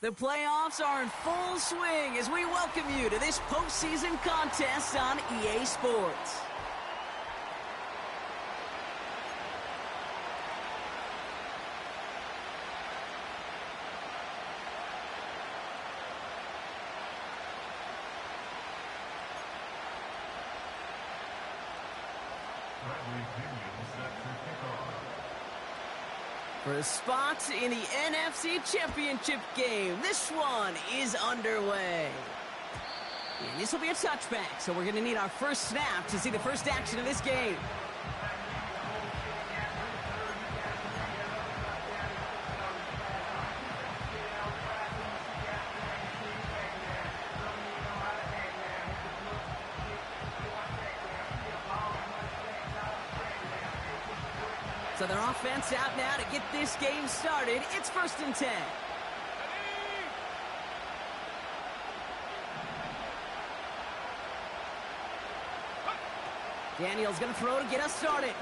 The playoffs are in full swing as we welcome you to this postseason contest on EA Sports. For a spot in the NFC Championship game, this one is underway. And this will be a touchback, so we're going to need our first snap to see the first action of this game. So their offense out now to get this game started. It's 1st and 10. Daniel's going to throw to get us started.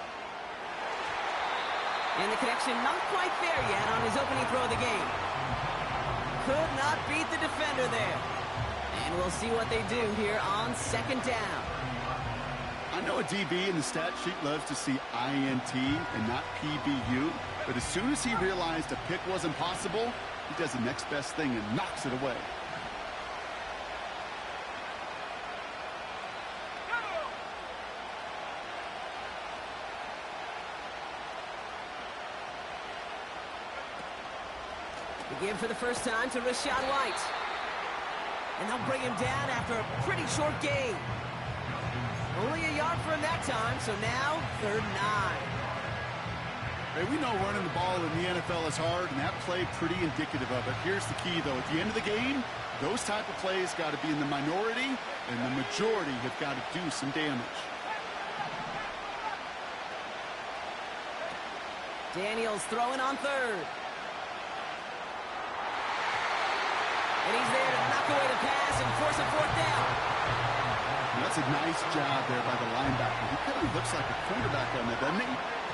And the connection not quite there yet on his opening throw of the game. Could not beat the defender there. And we'll see what they do here on 2nd down. I know a DB in the stat sheet loves to see INT and not PBU, but as soon as he realized a pick wasn't possible, he does the next best thing and knocks it away. The give for the first time to Rashad White. And they'll bring him down after a pretty short game. Only a yard for him that time, so now 3rd and 9. Hey, we know running the ball in the NFL is hard, and that play pretty indicative of it. Here's the key, though. At the end of the game, those type of plays got to be in the minority, and the majority have got to do some damage. Daniels throwing on 3rd. And he's there to knock away the pass and force a 4th down. That's a nice job there by the linebacker. He kind of looks like a quarterback on that, doesn't he?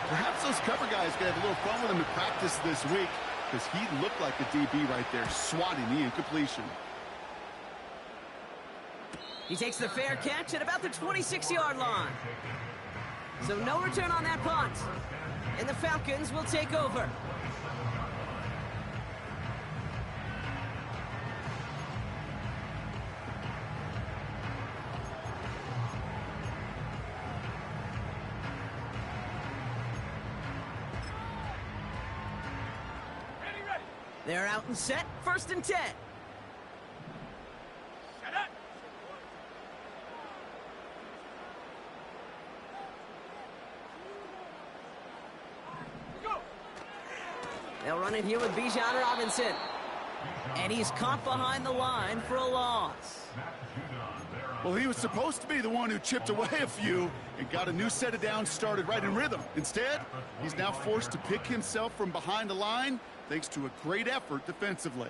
Perhaps those cover guys can have a little fun with him in practice this week because he looked like a DB right there, swatting the incompletion. He takes the fair catch at about the 26-yard line. So no return on that punt. And the Falcons will take over. They're out and set, 1st and 10. They'll run it here with Bijan Robinson. And he's caught behind the line for a loss. Well, he was supposed to be the one who chipped away a few and got a new set of downs started right in rhythm. Instead, he's now forced to pick himself from behind the line thanks to a great effort defensively.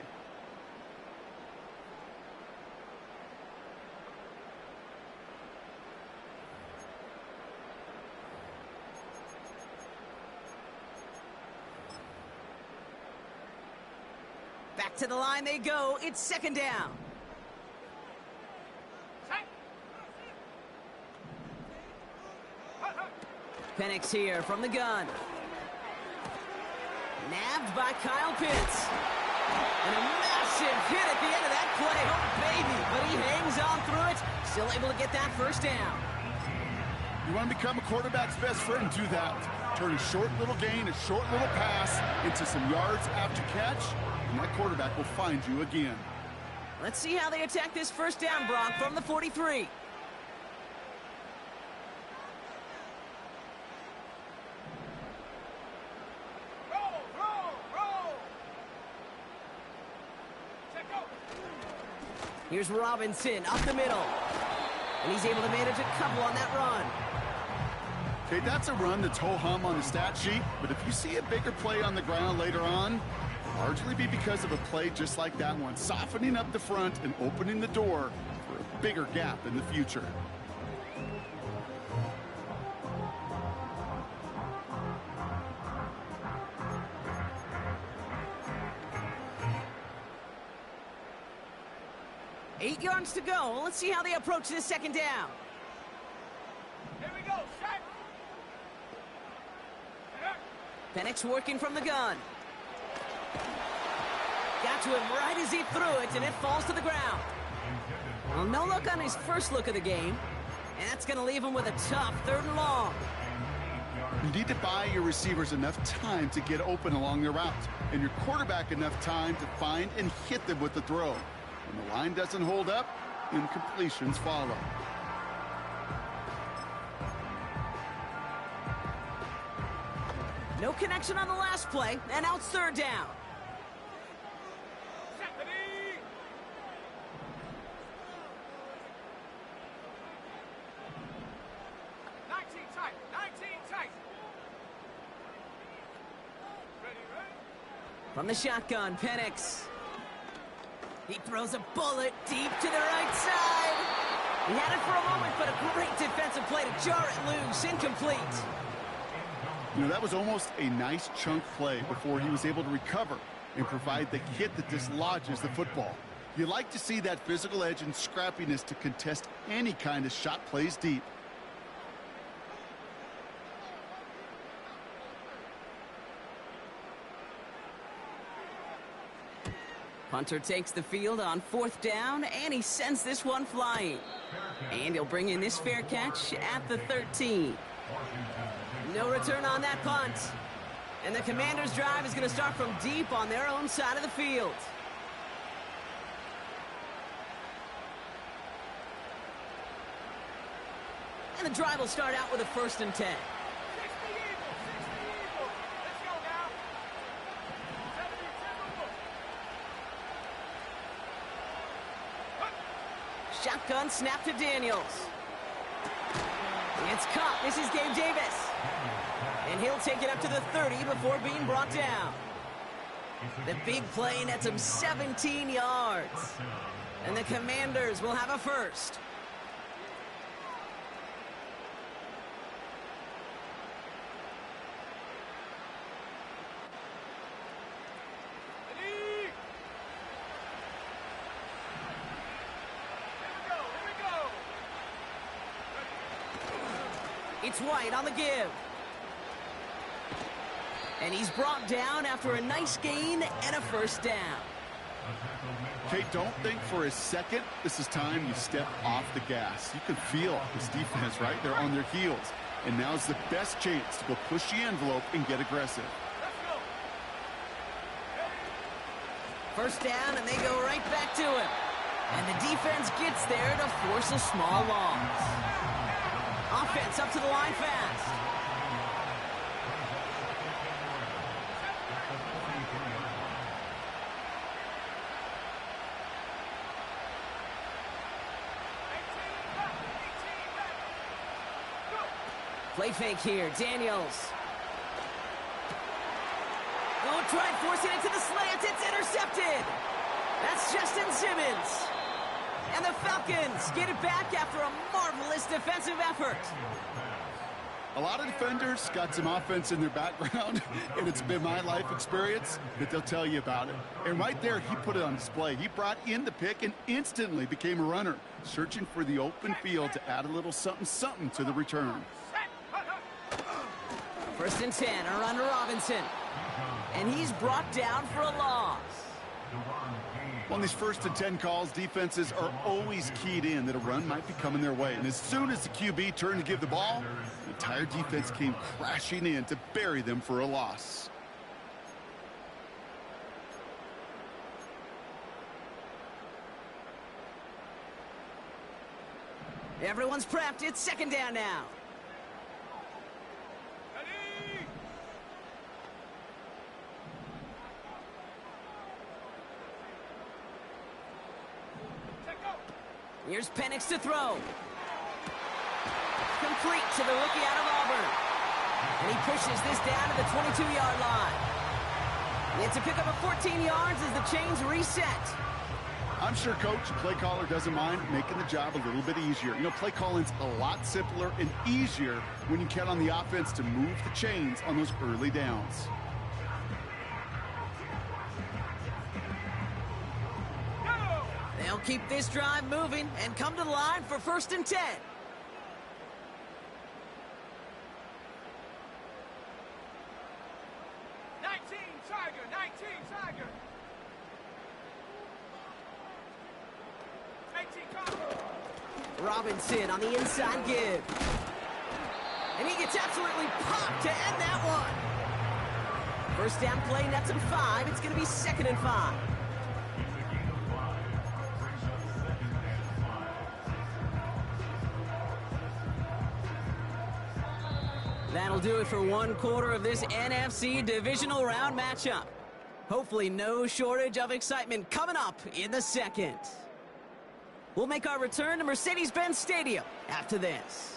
Back to the line they go. It's 2nd down. Penix here from the gun. Nabbed by Kyle Pitts. And a massive hit at the end of that play. Oh, baby. But he hangs on through it. Still able to get that 1st down. You want to become a quarterback's best friend? Do that. Turn a short little gain, a short little pass into some yards after catch, and that quarterback will find you again. Let's see how they attack this 1st down, Brock, from the 43. Here's Robinson up the middle. And he's able to manage a couple on that run. Okay, that's a run that's ho-hum on the stat sheet, but if you see a bigger play on the ground later on, it'll largely be because of a play just like that one, softening up the front and opening the door for a bigger gap in the future. 8 yards to go. Let's see how they approach this second down. Here we go, set. Penix working from the gun. Got to him right as he threw it, and it falls to the ground. Well, no look on his first look of the game, and that's going to leave him with a tough 3rd and long. You need to buy your receivers enough time to get open along their route, and your quarterback enough time to find and hit them with the throw. When the line doesn't hold up, incompletions follow. No connection on the last play, and now it's 3rd down. Stephanie. 19 tight, 19 tight. Ready. From the shotgun, Penix. He throws a bullet deep to the right side. He had it for a moment, but a great defensive play to jar it loose. Incomplete. You know, that was almost a nice chunk play before he was able to recover and provide the hit that dislodges the football. You like to see that physical edge and scrappiness to contest any kind of shot plays deep. Punter takes the field on 4th down, and he sends this one flying. And he'll bring in this fair catch at the 13. No return on that punt. And the Commanders' drive is going to start from deep on their own side of the field. And the drive will start out with a 1st and 10. 60 Eagles, 60 Eagles. Let's go now. 70 Timberwolves. Shotgun snap to Daniels. It's caught. This is Gabe Davis. And he'll take it up to the 30 before being brought down. The big play nets him 17 yards. And the Commanders will have a 1st. It's White on the give. And he's brought down after a nice gain and a 1st down. Okay, don't think for a second this is time you step off the gas. You can feel this defense, right? They're on their heels. And now's the best chance to go push the envelope and get aggressive. First down, and they go right back to him. And the defense gets there to force a small loss. Offense up to the line fast. Play fake here, Daniels. Oh, try forcing it to the slant. It's intercepted. That's Justin Simmons. And the Falcons get it back after a marvelous defensive effort. A lot of defenders got some offense in their background, and it's been my life experience that they'll tell you about it. And right there, he put it on display. He brought in the pick and instantly became a runner, searching for the open field to add a little something to the return. 1st and 10, a run to Robinson. And he's brought down for a loss. On these 1st and 10 calls, defenses are always keyed in that a run might be coming their way. And as soon as the QB turned to give the ball, the entire defense came crashing in to bury them for a loss. Everyone's prepped. It's 2nd down now. Here's Penix to throw. Complete to the rookie out of Auburn. And he pushes this down to the 22-yard line. It's a pickup of 14 yards as the chains reset. I'm sure coach and play caller doesn't mind making the job a little bit easier. You know, play calling's a lot simpler and easier when you count on the offense to move the chains on those early downs. They'll keep this drive moving and come to the line for 1st and 10. Tiger, 19, Tiger. 18, Tiger. Robinson on the inside give. And he gets absolutely popped to end that one. First down play, nets him 5. It's going to be 2nd and 5. That'll do it for one quarter of this NFC divisional round matchup. Hopefully no shortage of excitement coming up in the second. We'll make our return to Mercedes-Benz Stadium after this.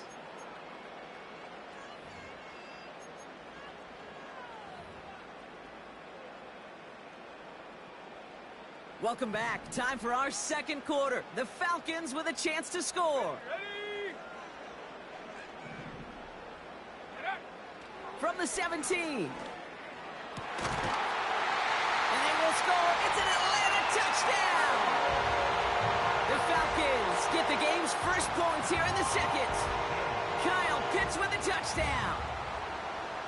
Welcome back. Time for our second quarter. The Falcons with a chance to score. Ready? From the 17. And they will score. It's an Atlanta touchdown. The Falcons get the game's first points here in the second. Kyle Pitts with a touchdown.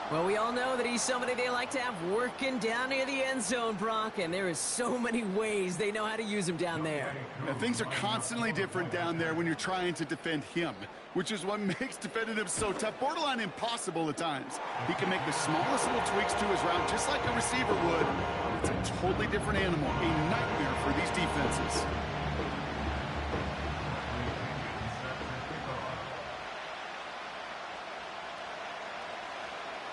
Well, we all know that he's somebody they like to have working down near the end zone, Brock, and there is so many ways they know how to use him down there. And things are constantly different down there when you're trying to defend him, which is what makes defending him so tough, borderline impossible at times. He can make the smallest little tweaks to his route just like a receiver would. It's a totally different animal, a nightmare for these defenses.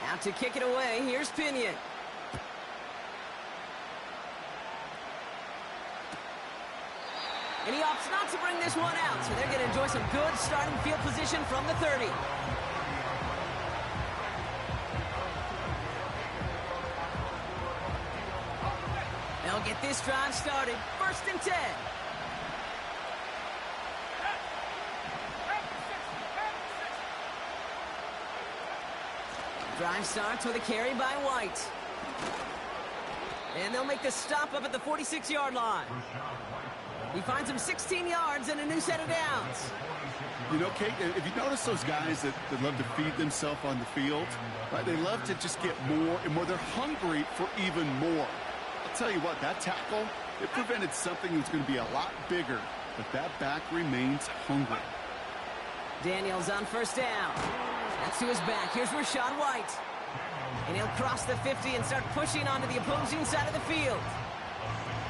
Out to kick it away, here's Pinion. And he opts not to bring this one out, so they're going to enjoy some good starting field position from the 30. They'll get this drive started. 1st and 10. Drive starts with a carry by White. And they'll make the stop up at the 46-yard line. He finds him 16 yards and a new set of downs. You know, Kate, if you notice those guys that love to feed themselves on the field, right? They love to just get more and more. They're hungry for even more. I'll tell you what, that tackle, it prevented something that's going to be a lot bigger, but that back remains hungry. Daniels on 1st down. That's to his back. Here's Rachaad White. And he'll cross the 50 and start pushing onto the opposing side of the field.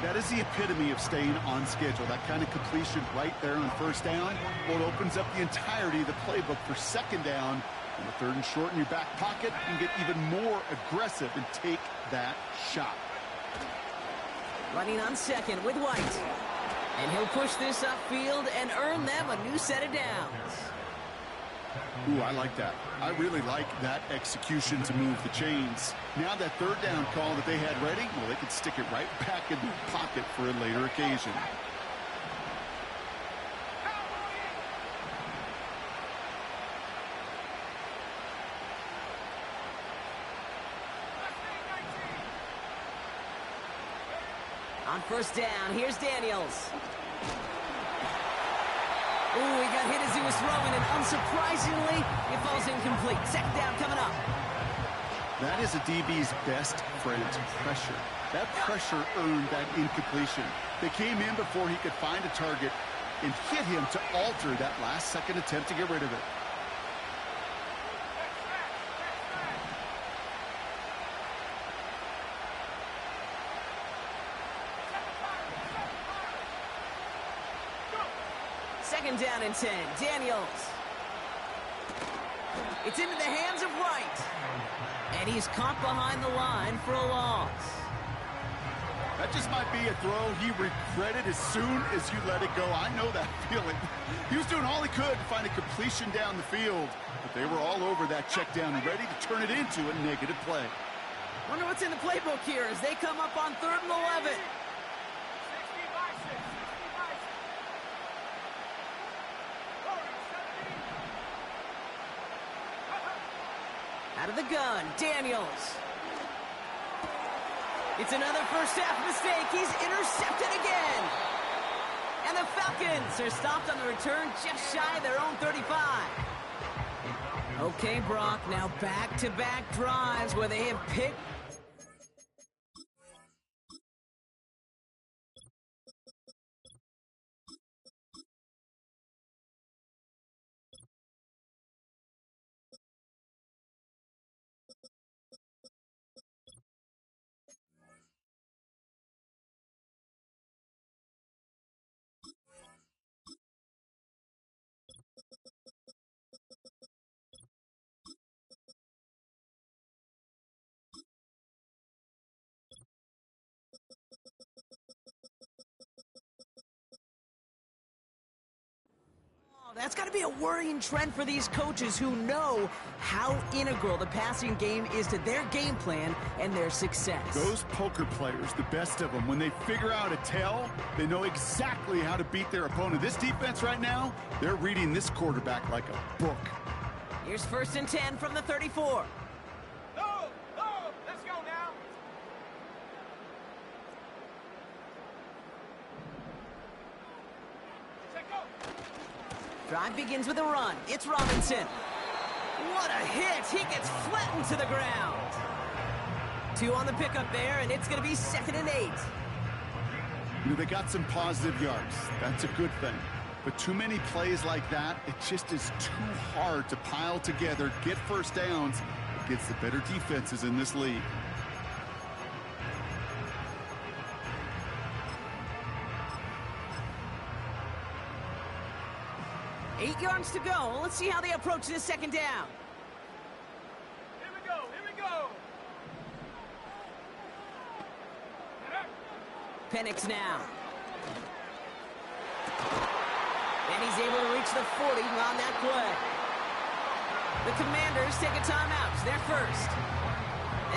That is the epitome of staying on schedule. That kind of completion right there on 1st down. Well, it opens up the entirety of the playbook for 2nd down. On the 3rd and short in your back pocket, you can get even more aggressive and take that shot. Running on 2nd with White. And he'll push this upfield and earn them a new set of downs. Ooh, I like that. I really like that execution to move the chains. Now that 3rd down call that they had ready, well, they could stick it right back in their pocket for a later occasion. On 1st down, here's Daniels. Ooh, he got hit as he was throwing, and unsurprisingly, it falls incomplete. 2nd down coming up. That is a DB's best friend, pressure. That pressure earned that incompletion. They came in before he could find a target and hit him to alter that last-second attempt to get rid of it. Second down and 10. Daniels. It's into the hands of White. And he's caught behind the line for a loss. That just might be a throw he regretted as soon as you let it go. I know that feeling. He was doing all he could to find a completion down the field, but they were all over that check down, ready to turn it into a negative play. Wonder what's in the playbook here as they come up on 3rd and 11. Out of the gun, Daniels. It's another first half mistake. He's intercepted again. And And the Falcons are stopped on the return just shy of their own 35. Okay, Brock, now back-to-back drives where they have picked. That's got to be a worrying trend for these coaches who know how integral the passing game is to their game plan and their success. Those poker players, the best of them, when they figure out a tell, they know exactly how to beat their opponent. This defense right now, they're reading this quarterback like a book. Here's 1st and 10 from the 34. Let's go now. Check go. Drive begins with a run. It's Robinson. What a hit. He gets flattened to the ground. 2 on the pickup there, and it's going to be 2nd and 8. You know, they got some positive yards. That's a good thing. But too many plays like that, it just is too hard to pile together, get first downs against the better defenses in this league. Eight yards to go. Let's see how they approach this 2nd down. Here we go. Penix now. And he's able to reach the 40 on that play. The Commanders take a timeout. They're first.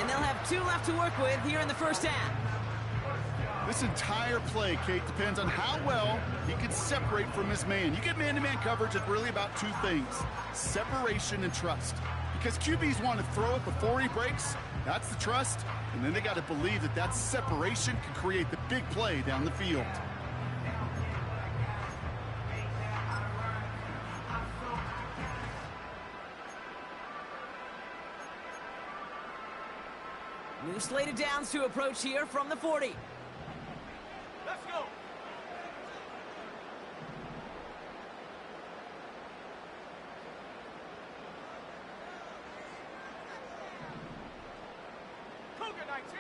And they'll have 2 left to work with here in the 1st half. This entire play, Kate, depends on how well he can separate from his man. You get man-to-man coverage, it's really about 2 things, separation and trust. Because QBs want to throw it before he breaks, that's the trust, and then they got to believe that that separation can create the big play down the field. New slated downs to approach here from the 40. Let's go. Cougar 19.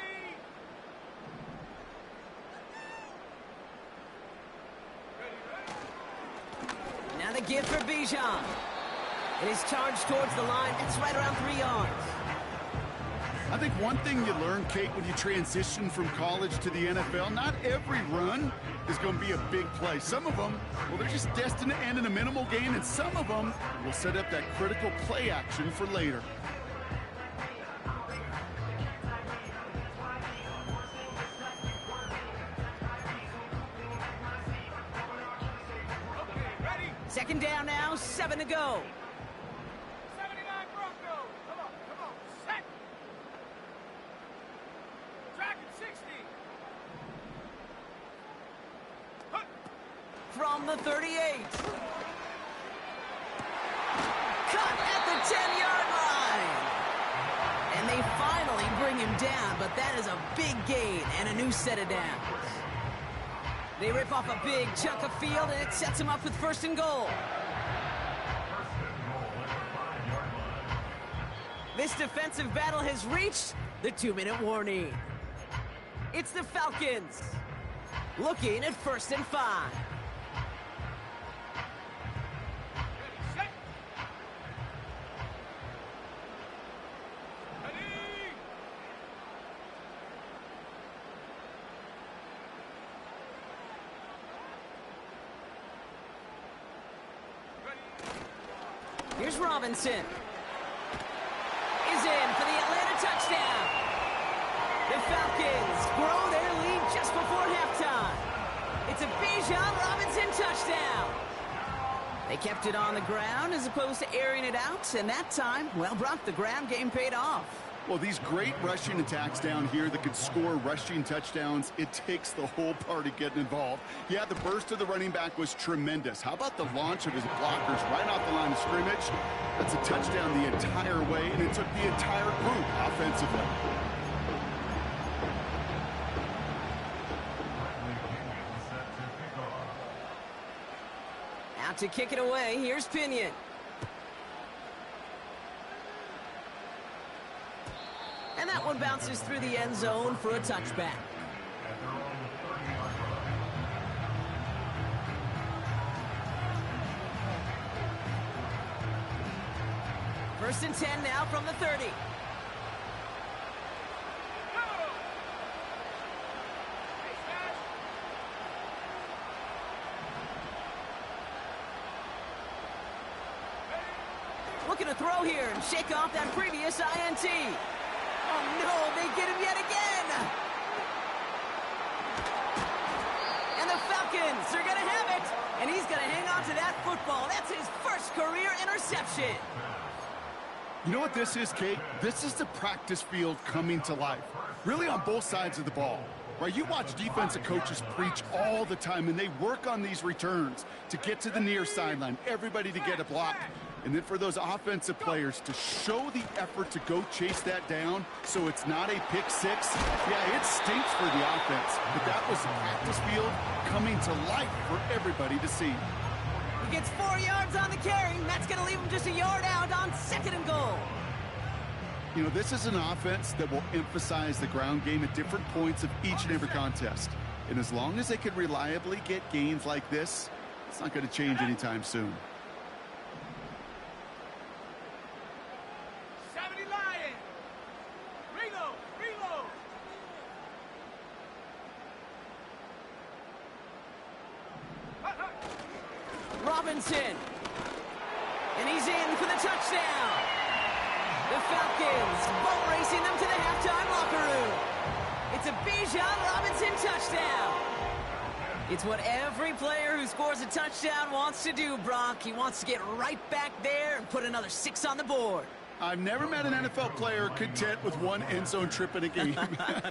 Now the give for Bijan. It is charged towards the line. It's right around 3 yards. I think one thing you learn, Kate, when you transition from college to the NFL, not every run is going to be a big play. Some of them, well, they're just destined to end in a minimal gain, and some of them will set up that critical play action for later. Okay, ready? 2nd down now, 7 to go. 79 Broncos. Come on. Set. Dragon 60. Hut. From the 38. Cut at the 10-yard line. And they finally bring him down, but that is a big gain and a new set of downs. They rip off a big chunk of field, and it sets him up with 1st and goal. This defensive battle has reached the 2-minute warning. It's the Falcons looking at 1st and 5. Set. Ready. Here's Robinson. Is in for the Atlanta touchdown. The Falcons grow their lead just before halftime. It's a Bijan Robinson touchdown. They kept it on the ground as opposed to airing it out, and that time, well, Brock, the ground game paid off. Well, these great rushing attacks down here that could score rushing touchdowns, it takes the whole party getting involved. Yeah, the burst of the running back was tremendous. How about the launch of his blockers right off the line of scrimmage? That's a touchdown the entire way, and it took the entire group offensively. Out to kick it away, here's Pinion. And that one bounces through the end zone for a touchback. First and 10 now from the 30. Looking to throw here and shake off that previous INT. Oh, no, they get him yet again. And the Falcons are going to have it. And he's going to hang on to that football. That's his first career interception. You know what this is, Kate? This is the practice field coming to life. Really on both sides of the ball. Right, you watch defensive coaches preach all the time, and they work on these returns to get to the near sideline, everybody to get a block. And then for those offensive players to show the effort to go chase that down so it's not a pick six. Yeah, it stinks for the offense, but that was the practice field coming to life for everybody to see. He gets 4 yards on the carry, and that's going to leave him just a yard out on 2nd and goal. You know, this is an offense that will emphasize the ground game at different points of each and every contest. And as long as they can reliably get gains like this, it's not going to change anytime soon. 70 Lions. Reload. Robinson. And he's in for the touchdown. The Falcons boat racing them to the halftime locker room. It's a Bijan Robinson touchdown. It's what every player who scores a touchdown wants to do, Brock. He wants to get right back there and put another 6 on the board. I've never met an NFL player content with one end zone trip in a game.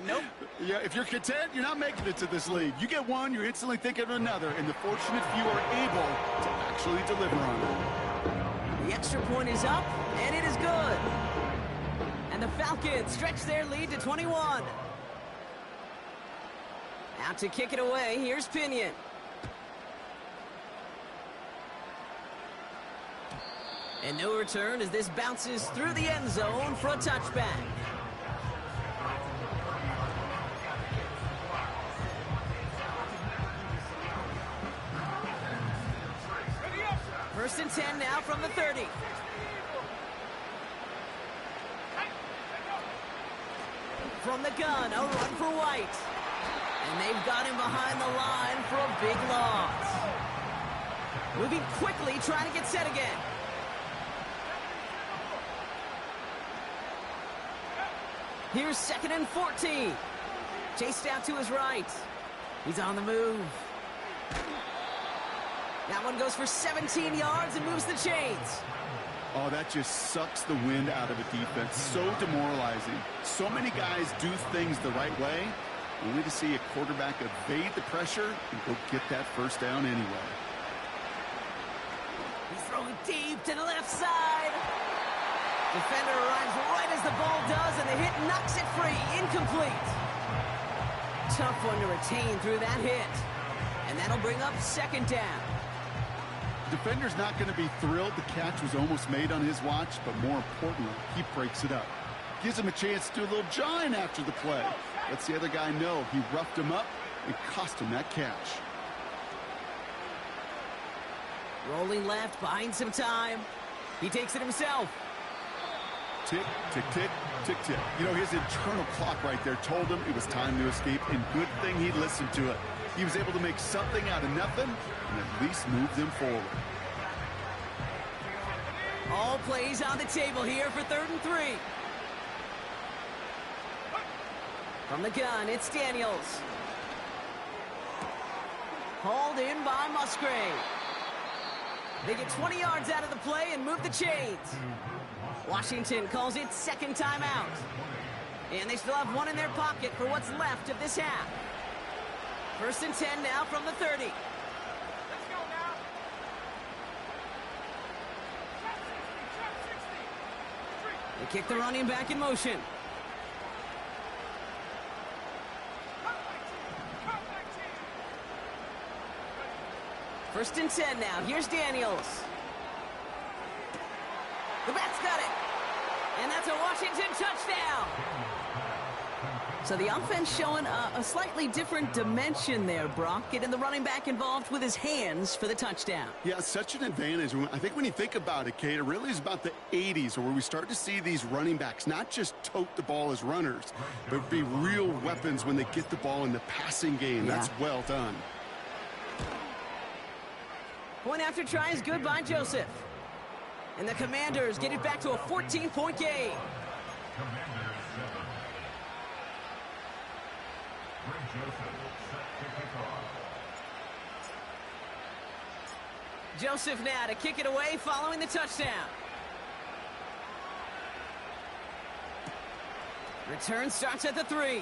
Nope. Yeah, if you're content, you're not making it to this league. You get one, you're instantly thinking of another, and the fortunate few are able to actually deliver on it. The extra point is up, and it is good. And the Falcons stretch their lead to 21. Out to kick it away, here's Pinion. And no return as this bounces through the end zone for a touchback. First and 10 now from the 30. From the gun, a run for White. And they've got him behind the line for a big loss. Moving quickly, trying to get set again. Here's 2nd and 14. Chased out to his right. He's on the move. That one goes for 17 yards and moves the chains. Oh, that just sucks the wind out of a defense. So demoralizing. So many guys do things the right way, only to see a quarterback evade the pressure and go get that first down anyway. He's throwing deep to the left side. Defender arrives right as the ball does, and the hit knocks it free. Incomplete. Tough one to retain through that hit. And that'll bring up 2nd down. Defender's not going to be thrilled the catch was almost made on his watch, but more importantly, he breaks it up. Gives him a chance to do a little jawing after the play. Lets the other guy know he roughed him up and cost him that catch. Rolling left, buying some time. He takes it himself. Tick, tick, tick, tick, tick. You know, his internal clock right there told him it was time to escape, and good thing he listened to it. He was able to make something out of nothing and at least move them forward. All plays on the table here for 3rd and 3. From the gun, it's Daniels. Hauled in by Musgrave. They get 20 yards out of the play and move the chains. Washington calls it second timeout. And they still have one in their pocket for what's left of this half. 1st and 10 now from the 30. Let's go now. Trap 60. They kick the running back in motion. Cut 19. 1st and 10 now. Here's Daniels. The back's got it. And that's a Washington touchdown. So the offense showing a slightly different dimension there, Brock, getting the running back involved with his hands for the touchdown. Yeah, such an advantage. I think when you think about it, Kate, it really is about the 80s where we start to see these running backs not just tote the ball as runners, but be real weapons when they get the ball in the passing game. Yeah. That's well done. Point after try is good by Joseph. And the Commanders get it back to a 14-point game. Joseph now to kick it away following the touchdown. Return starts at the 3.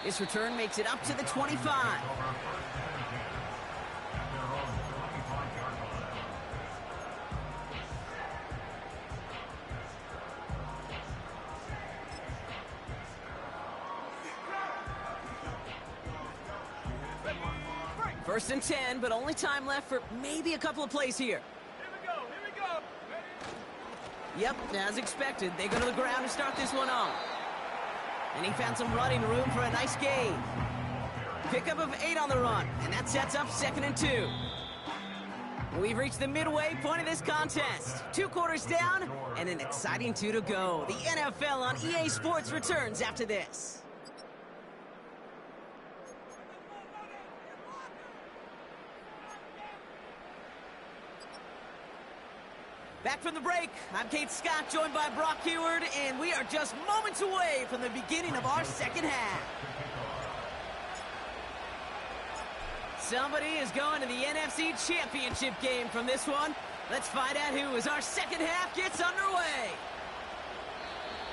This return makes it up to the 25. First and 10, but only time left for maybe a couple of plays here. Here we go. Here we go. Ready? Yep, as expected, they go to the ground to start this one off. And he found some running room for a nice gain. Pickup of 8 on the run, and that sets up 2nd and 2. We've reached the midway point of this contest. 2 quarters down, and an exciting 2 to go. The NFL on EA Sports returns after this. Back from the break, I'm Kate Scott, joined by Brock Heward, and we are just moments away from the beginning of our second half. Somebody is going to the NFC Championship game from this one. Let's find out who as our second half gets underway.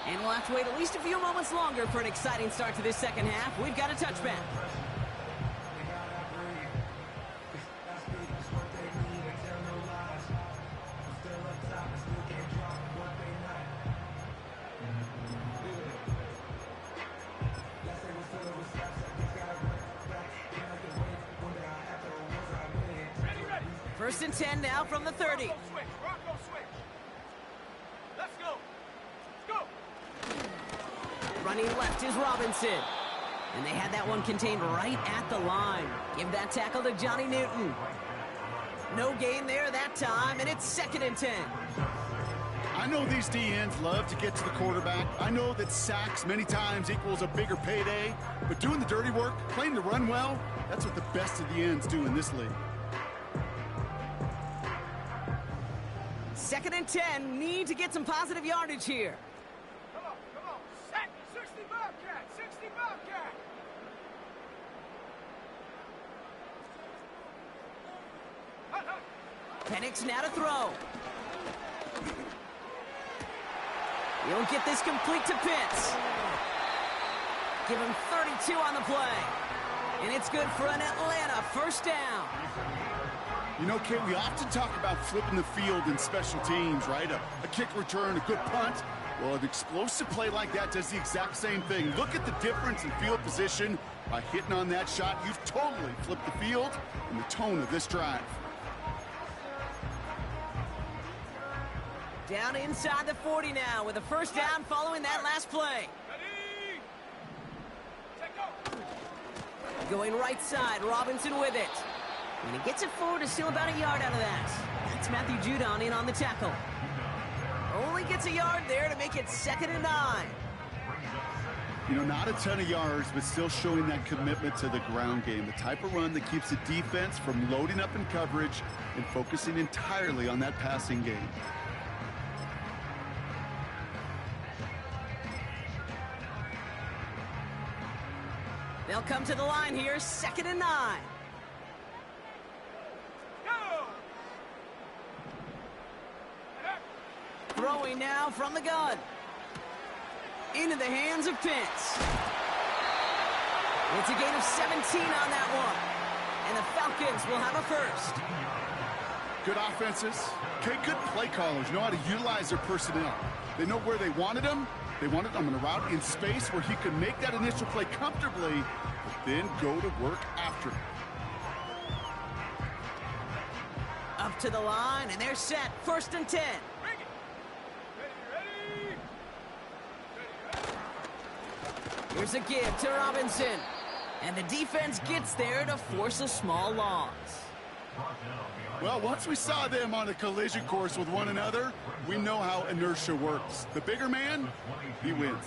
And we'll have to wait at least a few moments longer for an exciting start to this second half. We've got a touchback. First and 10 now from the 30. Rocco switch. Let's go. Let's go. Running left is Robinson. And they had that one contained right at the line. Give that tackle to Johnny Newton. No gain there that time, and it's 2nd and 10. I know these DNs love to get to the quarterback. I know that sacks many times equals a bigger payday. But doing the dirty work, playing the run well, that's what the best of the ends do in this league. 2nd and 10, need to get some positive yardage here. Come on. Set. 60 Bobcat. 60 Bobcat. Penix now to throw. He'll get this complete to Pitts. Give him 32 on the play. And it's good for an Atlanta first down. You know, Kate, we often talk about flipping the field in special teams, right? A kick return, a good punt. Well, an explosive play like that does the exact same thing. Look at the difference in field position. By hitting on that shot, you've totally flipped the field and the tone of this drive. Down inside the 40 now with a first down following that last play. Ready. Take go. Going right side, Robinson with it. And he gets it forward to steal about a yard out of that. That's Matthew Judon in on the tackle. Only gets a yard there to make it 2nd and 9. You know, not a ton of yards, but still showing that commitment to the ground game. The type of run that keeps the defense from loading up in coverage and focusing entirely on that passing game. They'll come to the line here, 2nd and 9. Go. Throwing now from the gun. Into the hands of Pitts. It's a gain of 17 on that one. And the Falcons will have a first. Good offenses. Okay, good play callers know how to utilize their personnel. They know where they wanted him. They wanted him on a route in space where he could make that initial play comfortably, but then go to work after. Up to the line, and they're set. 1st and 10. Here's a give to Robinson. And the defense gets there to force a small loss. Well, once we saw them on a collision course with one another, we know how inertia works. The bigger man, he wins.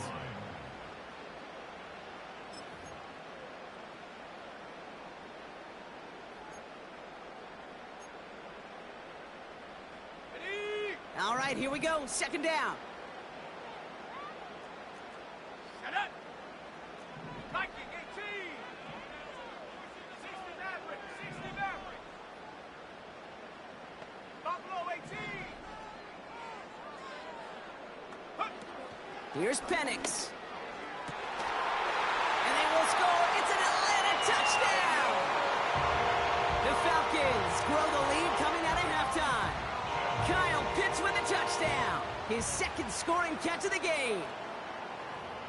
All right, here we go. 2nd down. Shut up. Viking 18. 60 Maverick. 60 Maverick. Buffalo 18. Here's Penix. And they will score. It's an Atlanta touchdown. The Falcons grow the lead coming out of halftime. Kyle Pitts with a touchdown. His 2nd scoring catch of the game.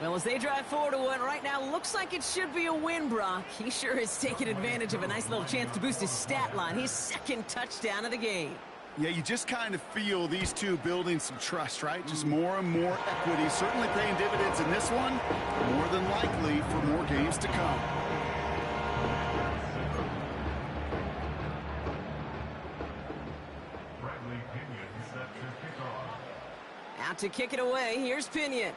Well, as they drive forward to one right now, looks like it should be a win, Brock. He sure has taken advantage of a nice little chance to boost his stat line. His 2nd touchdown of the game. Yeah, you just kind of feel these two building some trust, right? Just more and more equity, certainly paying dividends in this one, more than likely for more games to come. Out to kick it away, here's Pinion.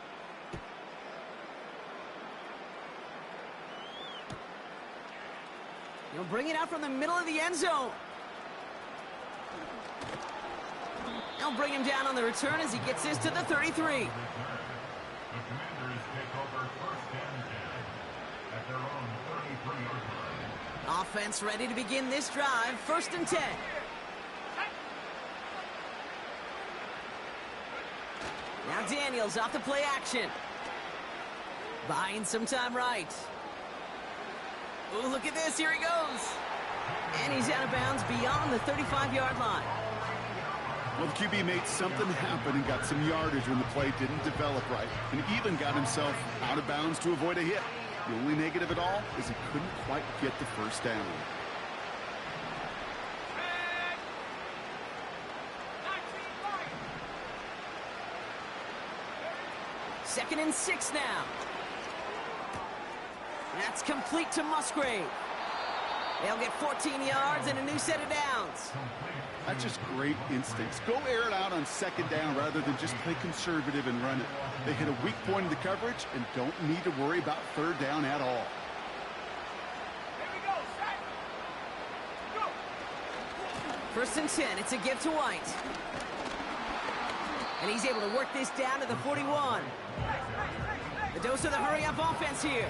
He'll bring it out from the middle of the end zone. They'll bring him down on the return as he gets this to the 33. Offense ready to begin this drive. 1st and 10. Now Daniels off the play action. Buying some time right. Oh, look at this. Here he goes. And he's out of bounds beyond the 35-yard line. Well, the QB made something happen and got some yardage when the play didn't develop right, and even got himself out of bounds to avoid a hit. The only negative at all is he couldn't quite get the 1st down. Second and 6 now. That's complete to Musgrave. They'll get 14 yards and a new set of downs. That's just great instincts. Go air it out on 2nd down rather than just play conservative and run it. They hit a weak point in the coverage and don't need to worry about 3rd down at all. Here we go, set. Go. 1st and 10. It's a give to White. And he's able to work this down to the 41. The dose of the hurry-up offense here.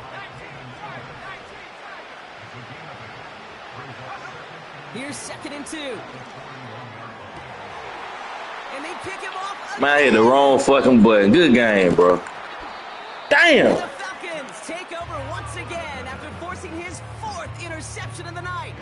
Here's 2nd and 2. And they pick him off. Man, I hit the wrong fucking button. Good game, bro. Damn. The Falcons take over once again after forcing his 4th interception of the night.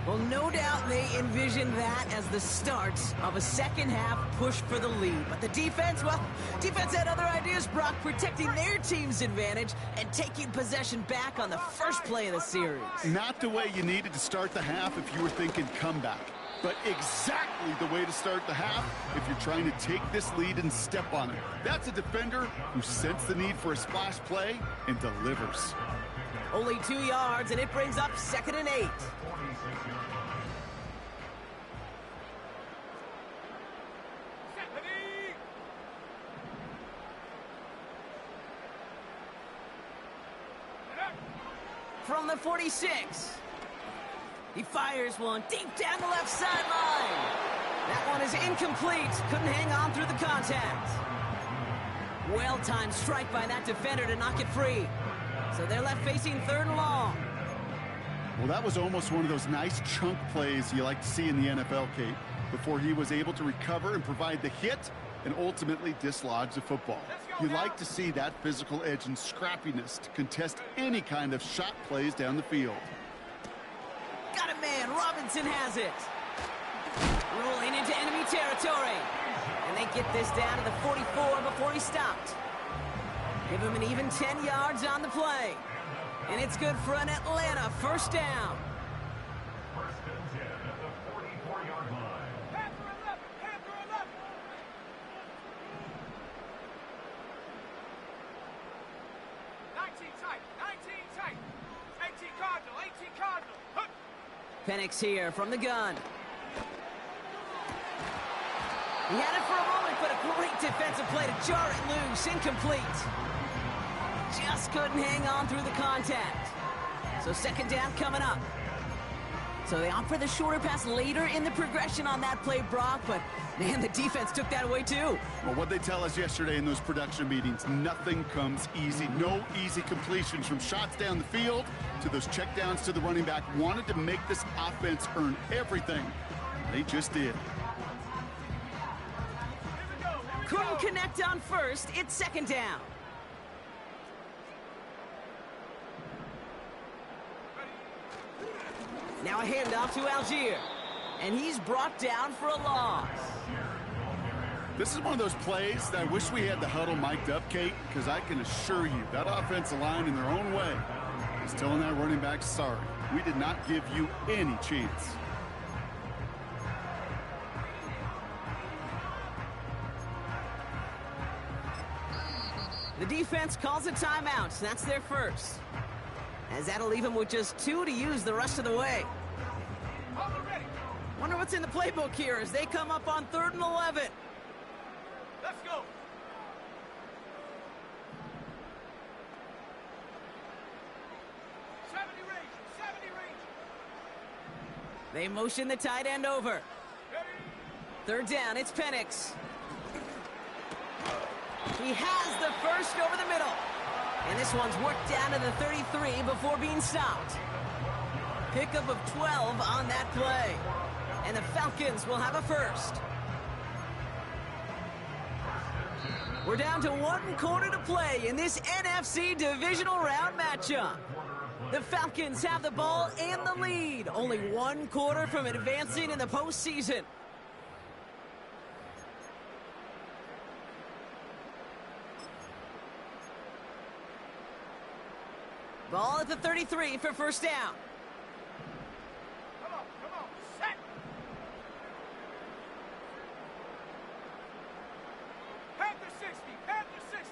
Well, no doubt they envisioned that as the start of a 2nd half push for the lead. But the defense, well, defense had other ideas, Brock, protecting their team's advantage and taking possession back on the 1st play of the series. Not the way you needed to start the half if you were thinking comeback, but exactly the way to start the half if you're trying to take this lead and step on it. That's a defender who sensed the need for a splash play and delivers. Only 2 yards, and it brings up 2nd and 8. From the 46. He fires one deep down the left sideline. That one is incomplete. Couldn't hang on through the contact. Well-timed strike by that defender to knock it free. So they're left facing 3rd and long. Well, that was almost one of those nice chunk plays you like to see in the NFL, Kate. before he was able to recover and provide the hit and ultimately dislodge the football. You like to see that physical edge and scrappiness to contest any kind of shot plays down the field. Got a man. Robinson has it. Rolling into enemy territory. And they get this down to the 44 before he stopped. Give him an even 10 yards on the play. And it's good for an Atlanta first down. First and 10 at the 44-yard line. Panther 11, Panther 11. 19 tight, 19 tight. 18 Cardinal, 18 Cardinal. Hook. Penix here from the gun. He had it for a moment, but a great defensive play to jar it loose. Incomplete. Just couldn't hang on through the contact. So second down coming up. So they opt for the shorter pass later in the progression on that play, Brock, but man, the defense took that away too. Well, what they tell us yesterday in those production meetings, nothing comes easy. No easy completions from shots down the field to those checkdowns to the running back. Wanted to make this offense earn everything. They just did. Couldn't connect on first. It's second down. Now a handoff to Algier. And he's brought down for a loss. This is one of those plays that I wish we had the huddle mic'd up, Kate, because I can assure you that offensive line in their own way is telling that running back, sorry, we did not give you any chance. The defense calls a timeout. That's their first. As that'll leave him with just 2 to use the rest of the way. Wonder what's in the playbook here as they come up on 3rd and 11. Let's go. They motion the tight end over. 3rd down, it's Penix. He has the first over the middle. And this one's worked down to the 33 before being stopped. Pickup of 12 on that play. And the Falcons will have a first. We're down to 1 quarter to play in this NFC divisional round matchup. The Falcons have the ball and the lead. Only 1 quarter from advancing in the postseason. Ball at the 33 for first down. Come on, set. Panther 60, Panther 60.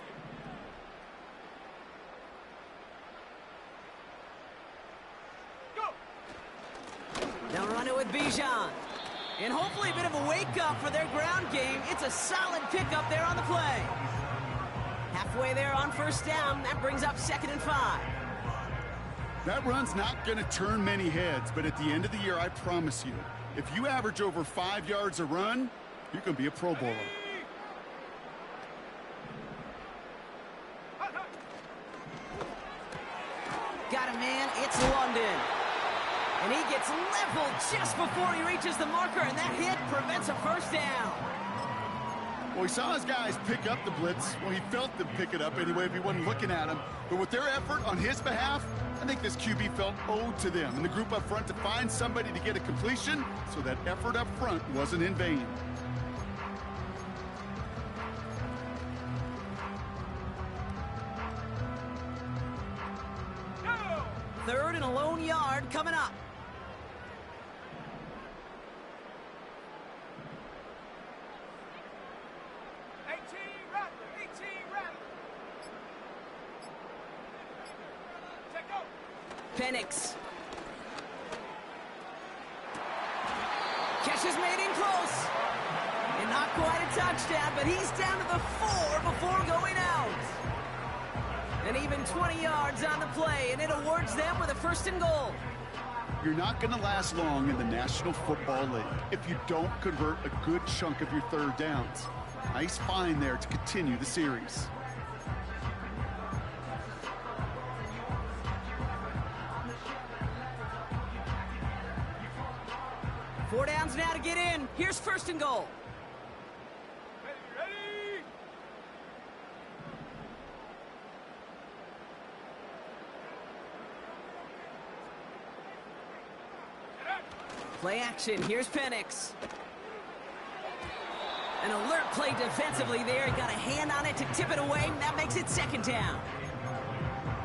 Go. They'll run it with Bijan. And hopefully a bit of a wake-up for their ground game. It's a solid pickup there on the play. Halfway there on first down. That brings up 2nd and 5. That run's not going to turn many heads, but at the end of the year, I promise you, if you average over 5 yards a run, you're going to be a Pro Bowler. Got a man, it's London. And he gets leveled just before he reaches the marker, and that hit prevents a first down. Well, he saw his guys pick up the blitz. Well, he felt them pick it up anyway if he wasn't looking at him. But with their effort on his behalf, I think this QB felt owed to them and the group up front to find somebody to get a completion, so that effort up front wasn't in vain. Go. 3rd and a lone yard coming up. Penix. Catch is made in close. And not quite a touchdown, but he's down to the 4 before going out. And even 20 yards on the play, and it awards them with a 1st and goal. You're not going to last long in the National Football League if you don't convert a good chunk of your 3rd downs. Nice find there to continue the series. 4 downs now to get in. Here's first and goal. Ready? Play action. Here's Penix. An alert play defensively there. He got a hand on it to tip it away. That makes it second down.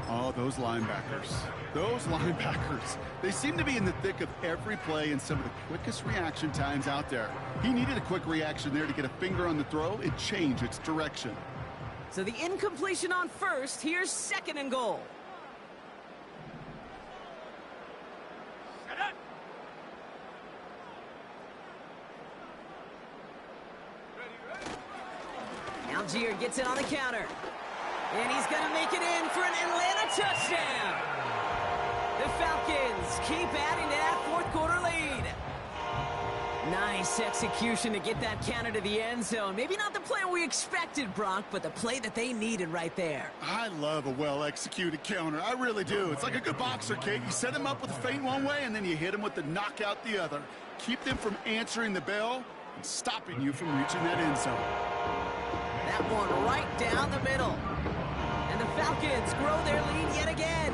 Oh, those linebackers. Those linebackers. They seem to be in the thick of every play and some of the quickest reaction times out there. He needed a quick reaction there to get a finger on the throw and change its direction. So the incompletion on first. Here's second and goal. Set up. Ready? Algier gets it on the counter. And he's going to make it in for an Atlanta touchdown. The Falcons keep adding to that fourth quarter lead. Nice execution to get that counter to the end zone. Maybe not the play we expected, Brock, but the play that they needed right there. I love a well-executed counter. I really do. It's like a good boxer, Kate. You set him up with a feint one way, and then you hit him with the knockout the other. Keep them from answering the bell and stopping you from reaching that end zone. That one right down the middle. And the Falcons grow their lead yet again.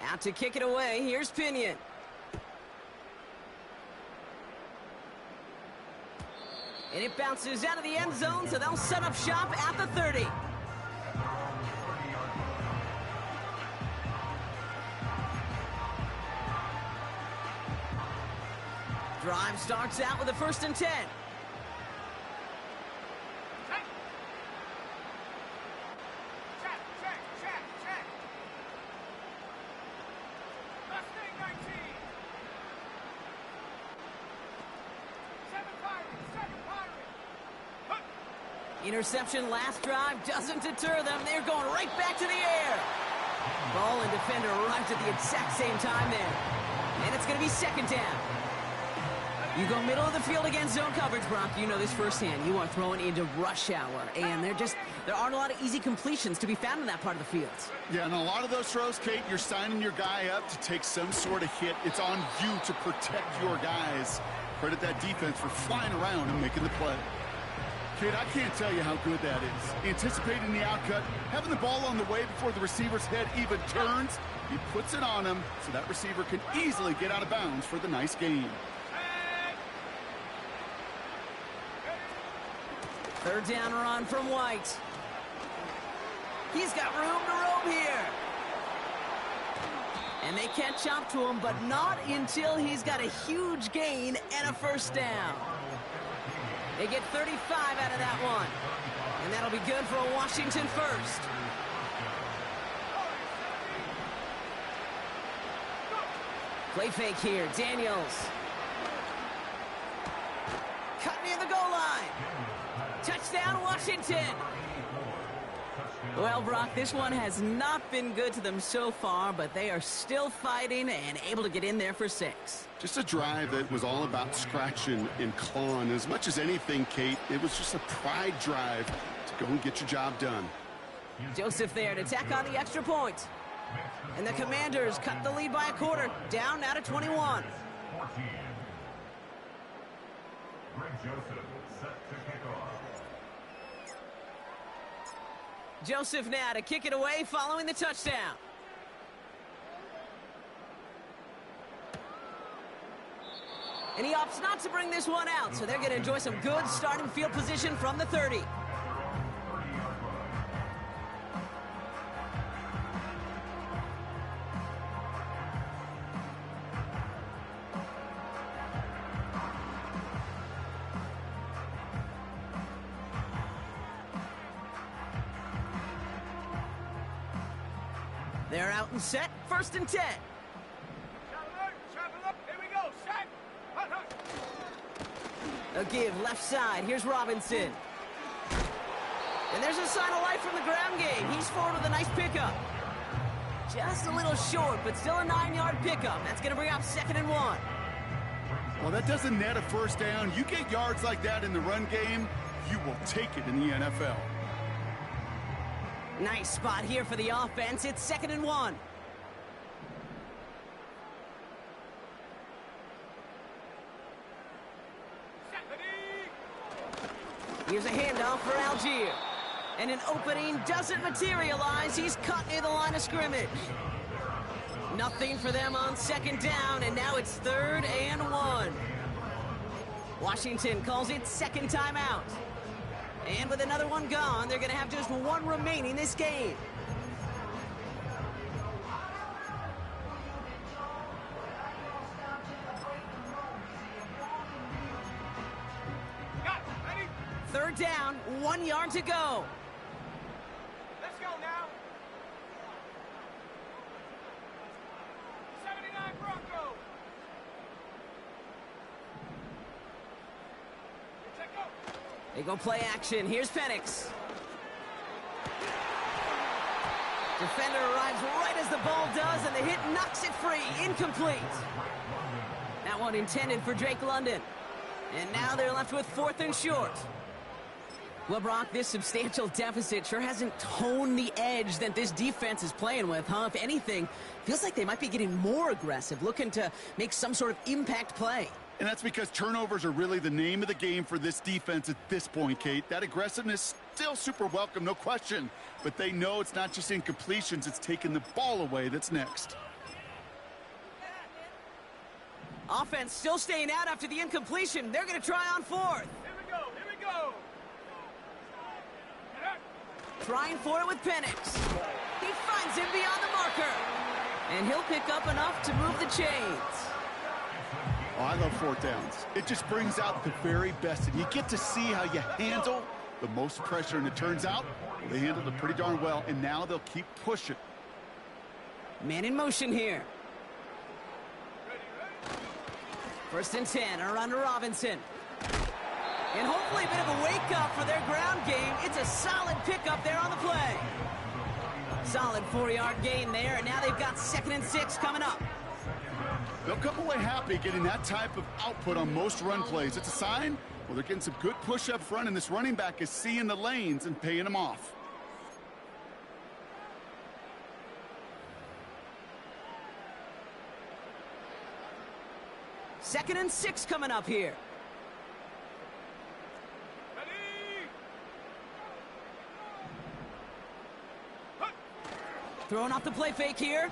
Out to kick it away. Here's Pinion. And it bounces out of the end zone, so they'll set up shop at the 30. Drive starts out with a 1st and 10. Check. Mustang 19. 7 Pirates. Interception last drive doesn't deter them. They're going right back to the air. Ball and defender arrived at the exact same time there. And it's going to be second down. You go middle of the field against zone coverage, Brock. You know this firsthand. You are throwing into rush hour. And there aren't a lot of easy completions to be found in that part of the field. Yeah, and a lot of those throws, Kate, you're signing your guy up to take some sort of hit. It's on you to protect your guys. Credit that defense for flying around and making the play. Kate, I can't tell you how good that is. Anticipating the outcut, having the ball on the way before the receiver's head even turns. He puts it on him so that receiver can easily get out of bounds for the nice gain. Third down run from White. He's got room to roam here. And they catch up to him, but not until he's got a huge gain and a 1st down. They get 35 out of that one. And that'll be good for a Washington 1st. Play fake here, Daniels. Cut near the goal line. Touchdown, Washington. Well, Brock, this one has not been good to them so far, but they are still fighting and able to get in there for 6. Just a drive that was all about scratching and clawing. As much as anything, Kate, it was just a pride drive to go and get your job done. Joseph there to tack on the extra point. And the Commanders cut the lead by a quarter, down now to 21. 14. Greg Joseph set to kick off. Joseph now to kick it away following the touchdown. And he opts not to bring this one out, so they're going to enjoy some good starting field position from the 30. They're out and set, 1st and 10. Travel up. Here we go. Set. Hut. A give left side. Here's Robinson. And there's a sign of life from the ground game. He's forward with a nice pickup. Just a little short, but still a 9-yard pickup. That's going to bring up 2nd and 1. Well, that doesn't net a first down. You get yards like that in the run game, you will take it in the NFL. Nice spot here for the offense. It's 2nd and 1. Here's a handoff for Algier. And an opening doesn't materialize. He's cut near the line of scrimmage. Nothing for them on 2nd down, and now it's 3rd and 1. Washington calls it 2nd timeout. And with another one gone, they're going to have just one remaining this game. Got it. Ready? 3rd down, 1 yard to go. Let's go now. 79 Broncos. Check go. They go play action. Here's Penix. Defender arrives right as the ball does, and the hit knocks it free. Incomplete. That one intended for Drake London. And now they're left with 4th and short. Well, Brock, this substantial deficit sure hasn't toned the edge that this defense is playing with, huh? If anything, feels like they might be getting more aggressive, looking to make some sort of impact play. And that's because turnovers are really the name of the game for this defense at this point, Kate. That aggressiveness still super welcome, no question. But they know it's not just incompletions, it's taking the ball away that's next. Offense still staying out after the incompletion. They're going to try on 4th. Here we go. Here we go. Trying for it with Penix. He finds him beyond the marker. And he'll pick up enough to move the chains. Oh, I love 4th downs. It just brings out the very best. And you get to see how you handle the most pressure. And it turns out they handled it pretty darn well. And now they'll keep pushing. Man in motion here. 1st and 10, around to Robinson. And hopefully a bit of a wake-up for their ground game. It's a solid pickup there on the play. Solid 4-yard gain there, and now they've got 2nd and 6 coming up. They'll come away happy getting that type of output on most run plays. It's a sign, well, they're getting some good push up front, and this running back is seeing the lanes and paying them off. Second and 6 coming up here. Throwing off the play fake here.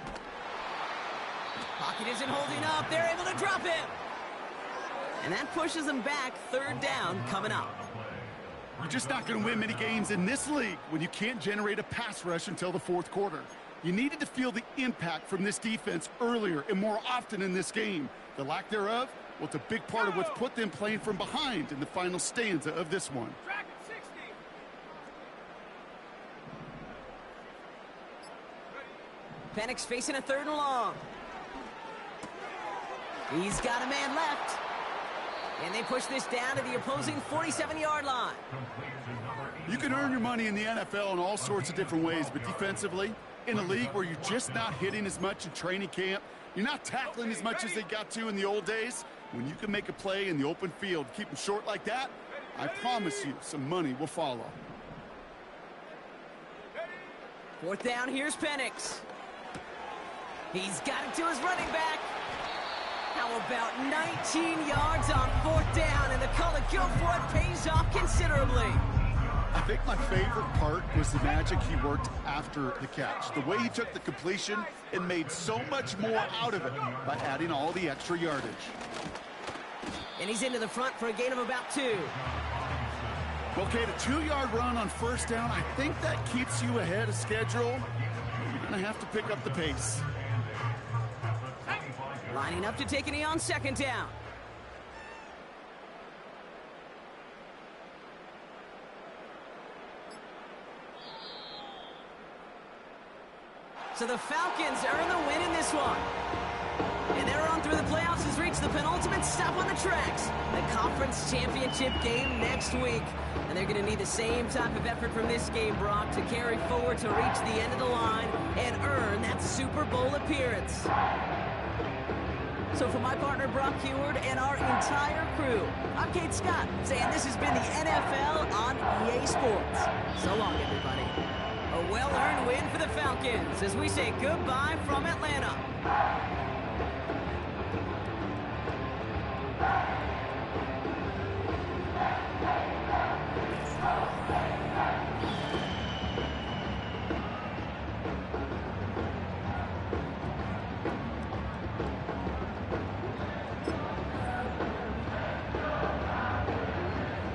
Pocket isn't holding up. They're able to drop him. And that pushes them back. 3rd down coming up. You're just not going to win many games in this league when you can't generate a pass rush until the 4th quarter. You needed to feel the impact from this defense earlier and more often in this game. The lack thereof, well, it's a big part of what's put them playing from behind in the final stanza of this one. Track at 60. Penix facing a 3rd and long. He's got a man left. And they push this down to the opposing 47-yard line. You can earn your money in the NFL in all sorts of different ways, but defensively, in a league where you're just not hitting as much in training camp, you're not tackling as much as they got to in the old days, when you can make a play in the open field, keep them short like that, I promise you some money will follow. 4th down, here's Penix. He's got it to his running back. How about 19 yards on 4th down, and the call to go for it pays off considerably. I think my favorite part was the magic he worked after the catch. The way he took the completion and made so much more out of it by adding all the extra yardage. And he's into the front for a gain of about 2. Okay, the 2-yard run on 1st down, I think that keeps you ahead of schedule. You're going to have to pick up the pace. Lining up to take a knee on 2nd down. So the Falcons earn the win in this one. And they're on through the playoffs has reached the penultimate stop on the tracks. The conference championship game next week. And they're going to need the same type of effort from this game, Brock, to carry forward to reach the end of the line and earn that Super Bowl appearance. So for my partner, Brock Heward, and our entire crew, I'm Kate Scott, saying this has been the NFL on EA Sports. So long, everybody. A well-earned win for the Falcons as we say goodbye from Atlanta.